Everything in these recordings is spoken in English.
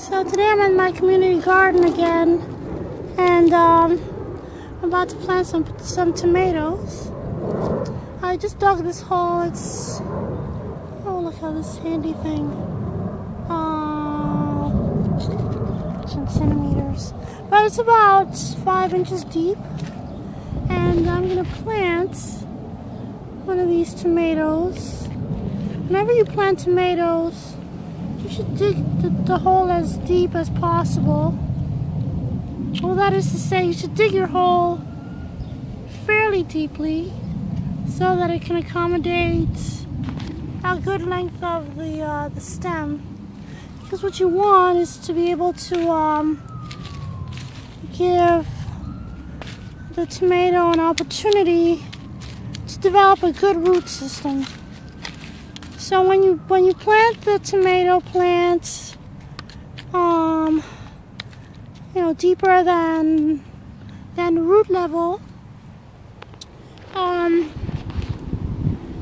So today I'm in my community garden again, and I'm about to plant some tomatoes. I just dug this hole. It's, oh, look at this handy thing. 10 centimeters, but it's about 5 inches deep, and I'm gonna plant one of these tomatoes. Whenever you plant tomatoes, you should dig the hole as deep as possible. Well, that is to say, you should dig your hole fairly deeply so that it can accommodate a good length of the stem. Because what you want is to be able to give the tomato an opportunity to develop a good root system. So when you plant the tomato plant, you know, deeper than root level,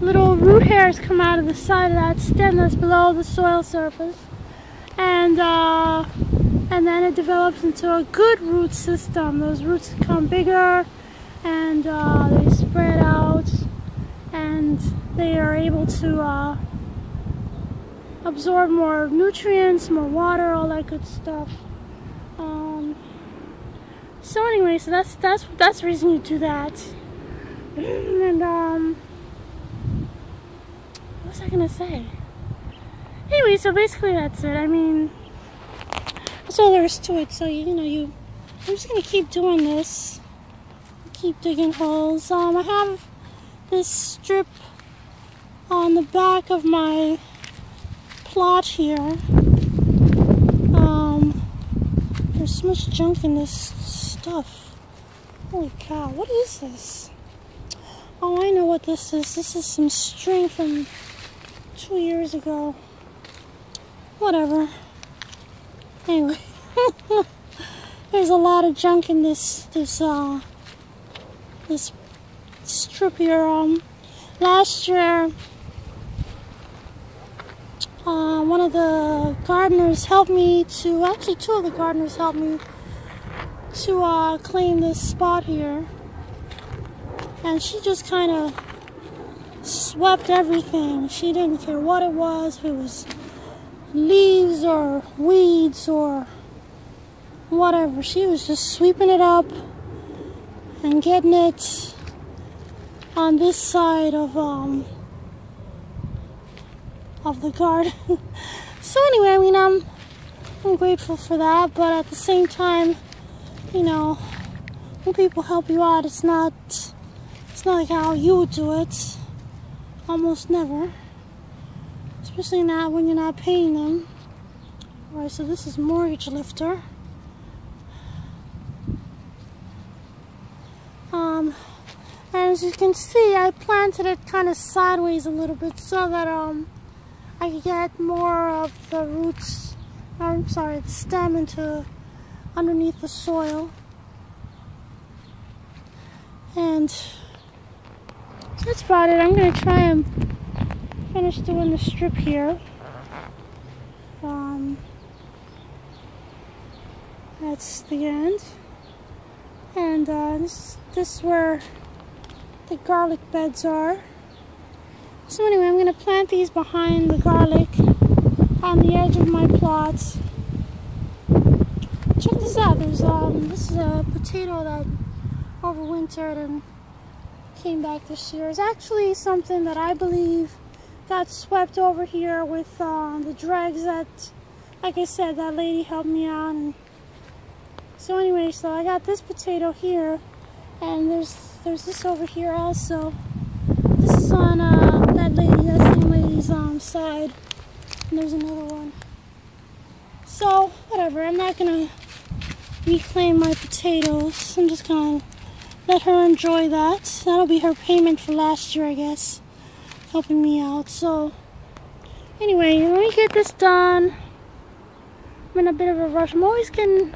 little root hairs come out of the side of that stem that's below the soil surface, and then it develops into a good root system. Those roots become bigger, and they spread out, and they are able to absorb more nutrients, more water, all that good stuff. So anyway, so that's the reason you do that. And what was I gonna say? Anyway, so basically that's it. I mean, that's all there is to it. So I'm just gonna keep doing this, keep digging holes. I have this strip on the back of my plot here. There's so much junk in this stuff. Holy cow, what is this? Oh, I know what this is. This is some string from 2 years ago. Whatever. Anyway, there's a lot of junk in this strip here. Last year, one of the gardeners helped me to, actually 2 of the gardeners helped me to clean this spot here. And she just kind of swept everything. She didn't care what it was, if it was leaves or weeds or whatever. She was just sweeping it up and getting it on this side of the garden. So anyway, I mean, I'm grateful for that, but at the same time, you know, when people help you out, it's not like how you would do it. Almost never. Especially not when you're not paying them. Alright, so this is mortgage lifter. And as you can see, I planted it kind of sideways a little bit so that I could get more of the roots, the stem into underneath the soil. And that's about it. I'm going to try and finish doing the strip here. That's the end. And this is where the garlic beds are. So anyway, I'm going to plant these behind the garlic on the edge of my plots. Check this out. There's this is a potato that overwintered and came back this year. It's actually something that I believe got swept over here with the dregs that, like I said, that lady helped me out. And so anyway, so I got this potato here, and there's this over here also. This is on that same lady's side, and there's another one. So whatever, I'm not gonna reclaim my potatoes. I'm just gonna let her enjoy that. That'll be her payment for last year, I guess, helping me out. So anyway, let me get this done. I'm in a bit of a rush. I'm always coming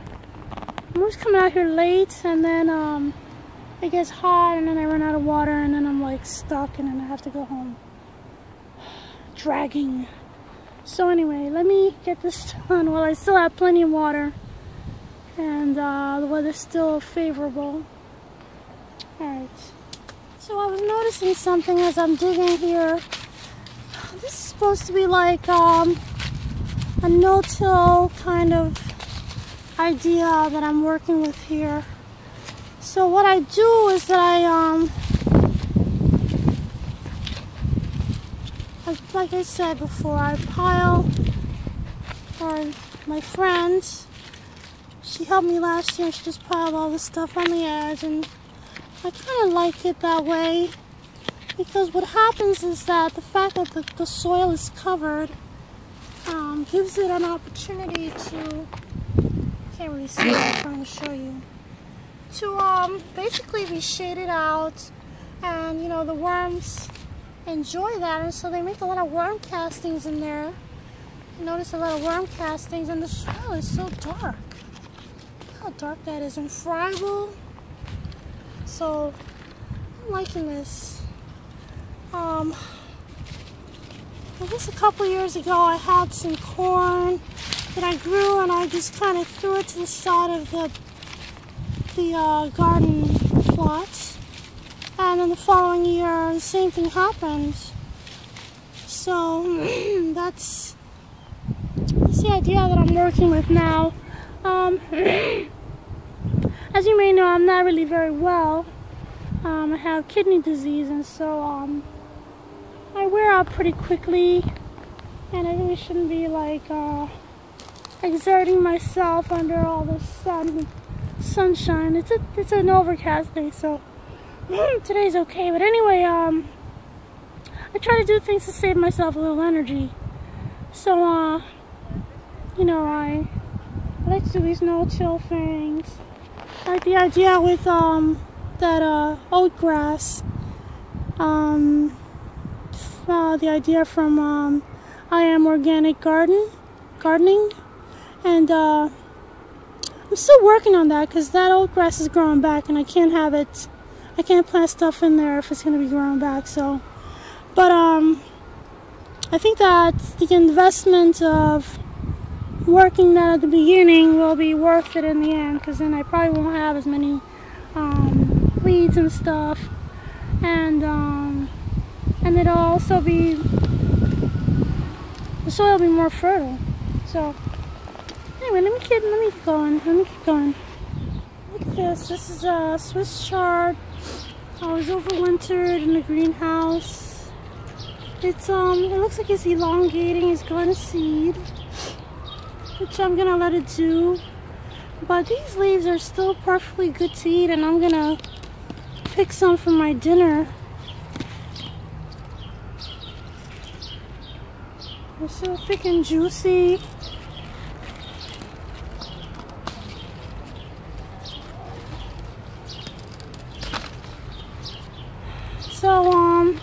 out here late, and then it gets hot, and then I run out of water, and then I'm like stuck, and then I have to go home dragging So anyway, let me get this done while I still have plenty of water and the weather's still favorable. Alright, so I was noticing something as I'm digging here. This is supposed to be like a no-till kind of idea that I'm working with here. So what I do is that like I said before, I pile, or my friend, she helped me last year, she just piled all this stuff on the edge, and I kind of like it that way, because what happens is that the fact that the soil is covered gives it an opportunity to, can't really see what I'm trying to show you, to basically be shaded out, and you know, the worms enjoy that, and so they make a lot of worm castings in there. You notice a lot of worm castings, and the soil is so dark. Look how dark that is, and friable. So I'm liking this. I guess a couple years ago I had some corn that I grew, and I just kind of threw it to the side of the garden plot. And then the following year, the same thing happened. So that's the idea that I'm working with now. As you may know, I'm not really very well. I have kidney disease, and so I wear out pretty quickly, and I really shouldn't be like exerting myself under all the sunshine. It's an overcast day, so today's okay. But anyway, I try to do things to save myself a little energy. So you know, I like to do these no-till things. I like the idea with that oat grass. The idea from I Am Organic Gardening, and I'm still working on that because that oat grass is growing back, and I can't plant stuff in there if it's going to be growing back. So, but I think that the investment of working that at the beginning will be worth it in the end, because then I probably won't have as many weeds and stuff, and it'll also be, the soil will be more fertile. So anyway, let me keep going. Look at this. This is a Swiss chard. I was overwintered in the greenhouse. It looks like it's elongating. It's going to seed, which I'm gonna let it do. But these leaves are still perfectly good to eat, and I'm gonna pick some for my dinner. They're so thick and juicy. So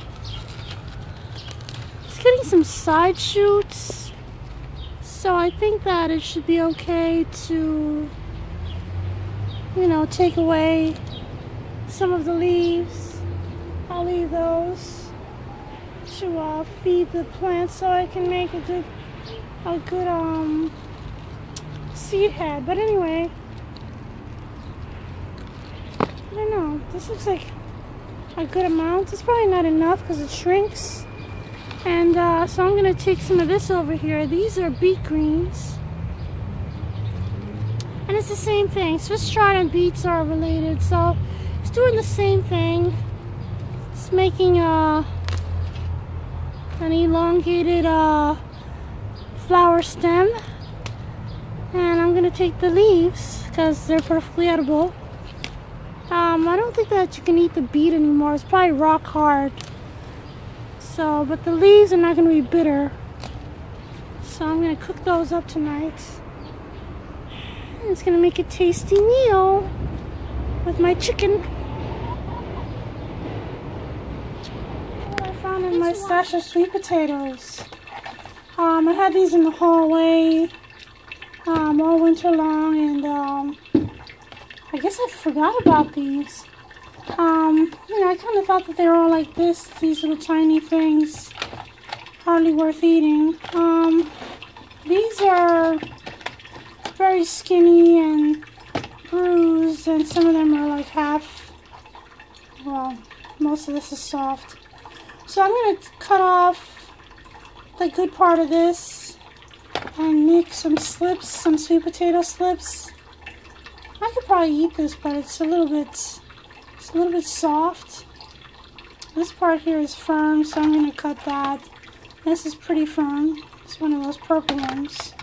it's getting some side shoots. So I think that it should be okay to, you know, take away some of the leaves. I'll leave those to feed the plants so I can make a good seed head. But anyway, I don't know. This looks like a good amount. It's probably not enough because it shrinks. And so I'm going to take some of this over here. These are beet greens. And it's the same thing. Swiss chard and beets are related. So it's doing the same thing. It's making an elongated flower stem. And I'm going to take the leaves because they're perfectly edible. I don't think that you can eat the beet anymore. It's probably rock hard. So, but the leaves are not going to be bitter. So I'm going to cook those up tonight. And it's going to make a tasty meal with my chicken. What I found in my stash of sweet potatoes. I had these in the hallway all winter long, and I guess I forgot about these. You know, I kind of thought that they were all like this, these little tiny things. hardly worth eating. These are very skinny and bruised, and some of them are like half, well, most of this is soft. So I'm going to cut off the good part of this and make some slips, some sweet potato slips. I could probably eat this, but it's a little bit soft. This part here is firm, so I'm going to cut that. This is pretty firm. It's one of those purple ones.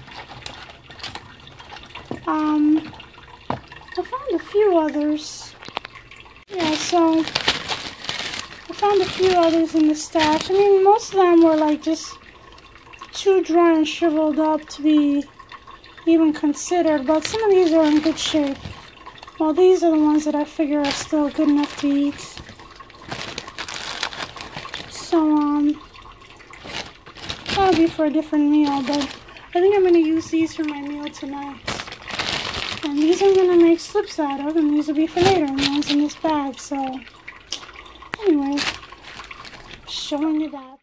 I found a few others. Yeah, so I found a few others in the stash. I mean, most of them were like just too dry and shriveled up to be even considered, but some of these are in good shape. Well, these are the ones that I figure are still good enough to eat. So, that'll be for a different meal, but I think I'm going to use these for my meal tonight. And these I'm going to make slips out of, and these will be for later, and the ones in this bag. So, anyway, showing you that.